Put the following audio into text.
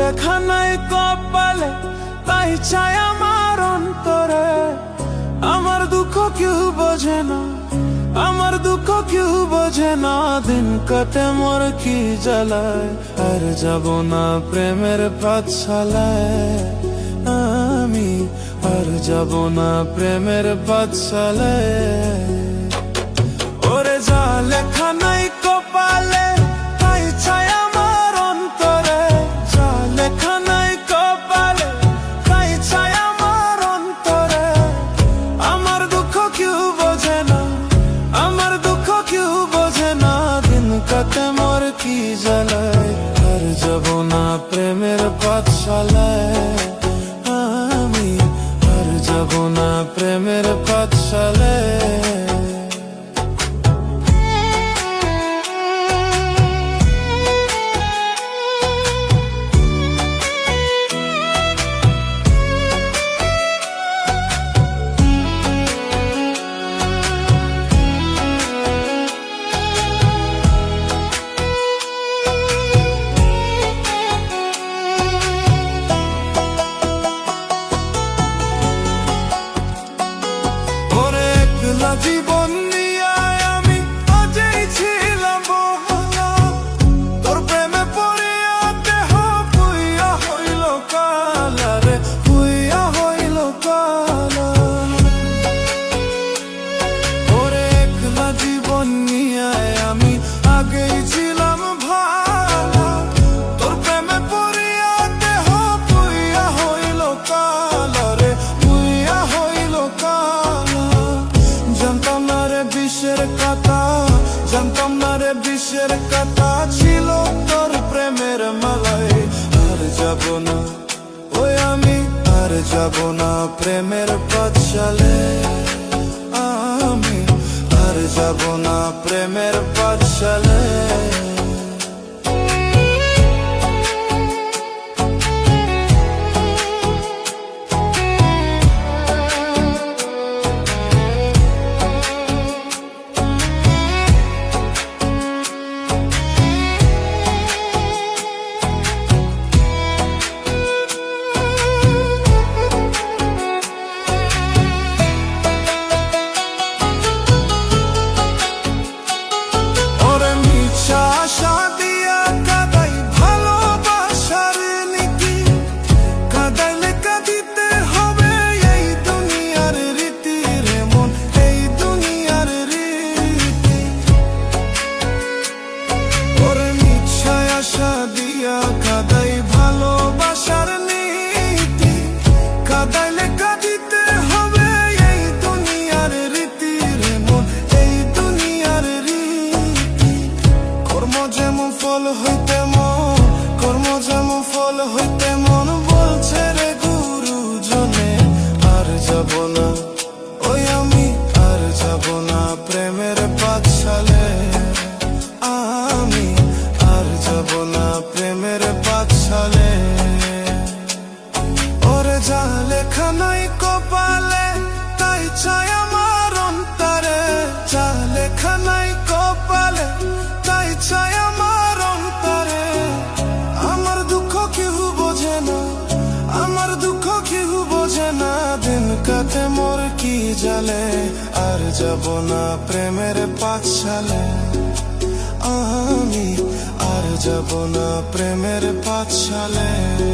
লেখা নাই কপালে, তাই চাই আমার অন্তরে। আমার দুঃখ কেউ বোঝে না, আমার দুঃখ কেউ বোঝে না। দিন কাটে মোর কি জ্বালায়, আর যাব না প্রেমের পাঠশালায়। আমি আর যাব না প্রেমের পাঠশালায়। ওরে যা লেখা নাই কপালে, তাই চাই আমার অন্তরে। যা লেখা নাই কপালে, তাই চাই আমার অন্তরে। আমার দুঃখ কেউ বোঝে না, আমার দুঃখ কেউ বোঝে না। দিন কাটে মোর কি জ্বালায়, আর যাব না প্রেমের পাঠশালায়। আমি আর যাব না প্রেমের পাঠশালায়। জীবন নিয়ে আমি আজই ছিলাম বহলা, তোর প্রেমে পড়িয়া দেহ পুইয়া হইল কালা রে, পুইয়া হইল কালা। ওরে একলা জীবন নিয়ে আমি আগেই ছিলাম ভালা, তোর প্রেমে পড়িয়া দেহ পুইয়া হইল কালা রে, পুইয়া হইল কালা। জানতাম না রে বিষের কথা, জানতাম না রে বিষের কথা ছিল তোর প্রেমের মালায়। আর যাব না ওই আমি, আর যাব না প্রেমের পাঠশালায়। আমি আর যাব না প্রেমের পাঠশালায়। কাদাই ভালোবাসার নীতি, কাদাই লেখা দিতে হবে এই দুনিয়ার রীতি রে মন, এই দুনিয়ার রীতি। কর্ম যেমন ফল হইতে মন, কর্ম যেমন ফল হইতে মন বলছে রে গুরুজনে। আর যাব না ওই আমি, আর যাব না প্রেমের পাঠশালায়। আমি আর যাব না প্রেমের পাঠশালায়। ওরে যা লেখা নাই কপালে, তাই চাই আমার অন্তরে। যা লেখা নাই কপালে, তাই চাই আমার অন্তরে। আমার দুঃখ কেউ বোঝে না, আমার দুঃখ কেউ বোঝে না। দিন কাটে মোর কি জ্বালে, আর যাব না প্রেমের পাঠশালায়। আমি আর যাব না প্রেমের পাঠশালায়।